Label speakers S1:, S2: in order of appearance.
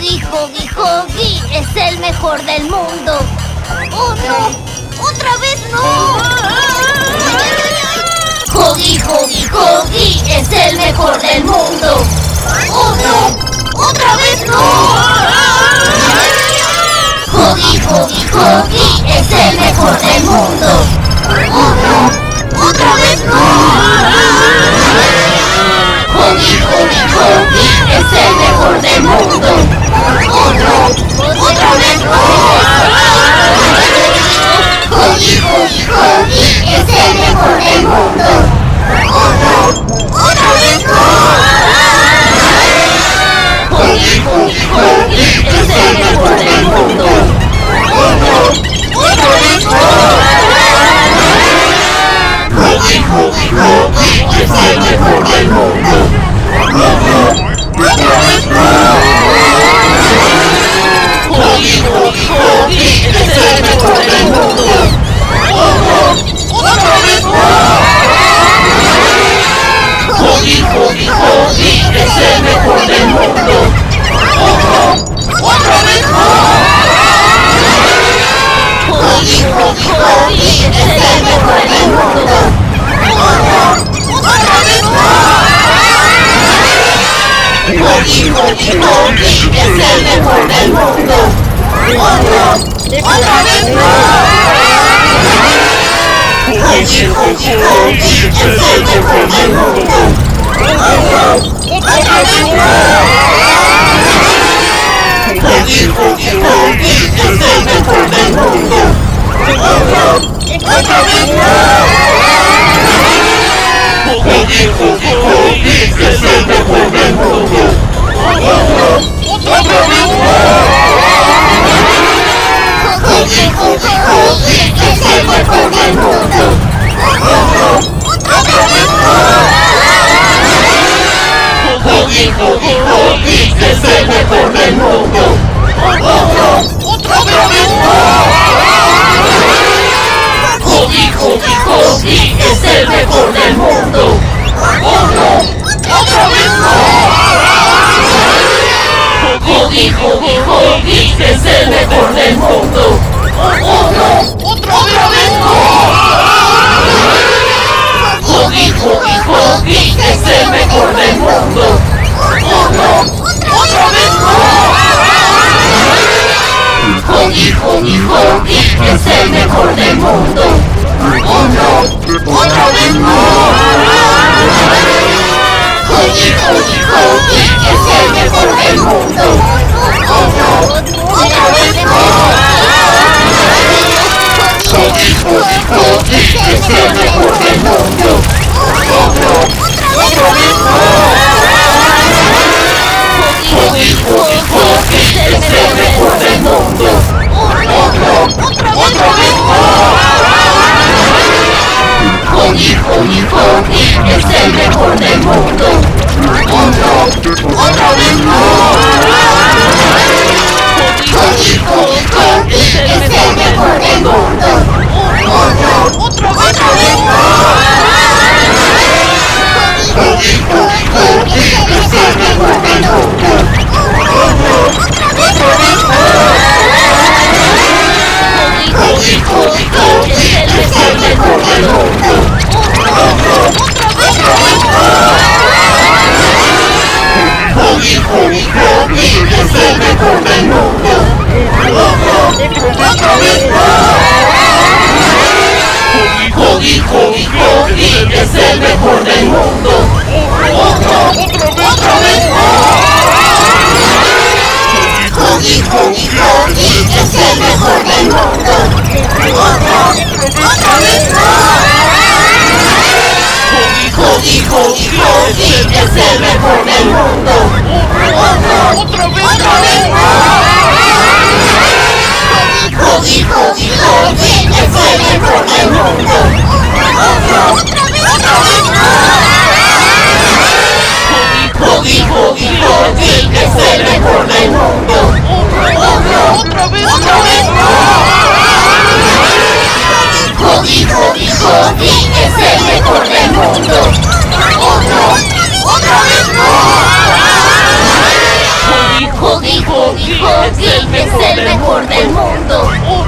S1: Huggy, Huggy, Huggy es el mejor del mundo. ¡Oh, no! ¡Otra vez no! Huggy, Huggy, Huggy es el mejor del mundo. ¡Oh, no! ¡Otra vez no! Huggy, Huggy, Huggy es el mejor del mundo. ¡Oh, no! ¡Otra vez no! Huggy, Huggy, Huggy es el mejor del mundo. ¡Oh, no! ¡Otra vez no! Huggy, Huggy, Huggy es el mejor del mundo. ¡Oh, no! ¡Otra vez no! Huggy, Huggy, Huggy es el mejor del mundo. ¡Oh, no! ¡Otra vez no! Huggy, Huggy, Huggy es el mejor del mundo. ¡Oh, no! ¡Otra vez no! Huggy, Huggy, Huggy es el mejor del mundo. ¡Oh, no! ¡Otra vez no! Huggy, Huggy, Huggy es el mejor del mundo. ¡Oh, no! ¡Otra vez no! Huggy, Huggy, Huggy es el mejor del mundo. ¡Oh, no! ¡Otra vez no! Huggy, Huggy, Huggy es el mejor del mundo. ¡Oh, no! ¡Otra vez no! Huggy, Huggy, Huggy es el mejor del mundo. ¡Oh, no! ¡Otra vez no! Huggy, Huggy, Huggy es el mejor del mundo. ¡Oh, no! ¡Otra vez no! Huggy, Huggy, Huggy es el mejor del mundo. ¡Oh, no! ¡Otra vez no! Huggy, Huggy, Huggy es el mejor del mundo. ¡Oh, no! ¡Otra vez no! Huggy, Huggy, Huggy es el mejor del mundo. ¡Oh, no! ¡Otra vez no! Huggy, Huggy, Huggy es el mejor del mundo. ¡Oh, no! ¡Otra vez no! Huggy, Huggy, Huggy es el mejor del mundo. ¡Oh, no! ¡Otra vez no! Huggy, Huggy, Huggy es el mejor del mundo. ¡Oh, no! ¡Otra vez no! Huggy, Huggy, Huggy es el mejor del mundo. ¡Oh, no! ¡Otra vez no! Huggy, Huggy, Huggy es el mejor del mundo. ¡Oh, no! ¡Otra vez no! Huggy, Huggy, Huggy es el mejor del mundo. ¡Oh, no! ¡Otra vez no! Huggy, Huggy, Huggy es el mejor del mundo. ¡Oh, no! ¡Otra vez no! Huggy, Huggy, Huggy es el mejor del mundo. ¡Oh, no! ¡Otra vez no! Huggy, Huggy, Huggy es el mejor del mundo. ¡Oh, no! ¡Otra vez no! Huggy, Huggy, Huggy es el mejor del mundo. ¡Oh, no! ¡Otra vez no! Huggy, Huggy, Huggy es el mejor del mundo. ¡Oh, no! ¡Otra vez no! Huggy, Huggy, Huggy es el mejor del mundo. ¡Oh, no! ¡Otra vez no! Huggy, Huggy, Huggy es el mejor del mundo. ¡Oh, no! ¡Otra vez no! Huggy, Huggy, Huggy es el mejor del mundo. ¡Oh, no! ¡Otra vez no! Huggy, Huggy, Huggy es el mejor del mundo. ¡Oh, no! ¡Otra vez no! Huggy, Huggy, Huggy es el mejor del mundo. ¡Oh, no! ¡Otra vez no! Huggy, Huggy, Huggy es el mejor del mundo. ¡Oh, no! ¡Otra vez no! Huggy, Huggy, Huggy es el mejor del mundo. ¡Oh, no! ¡Otra vez no! Huggy, Huggy, es el mejor del mundo.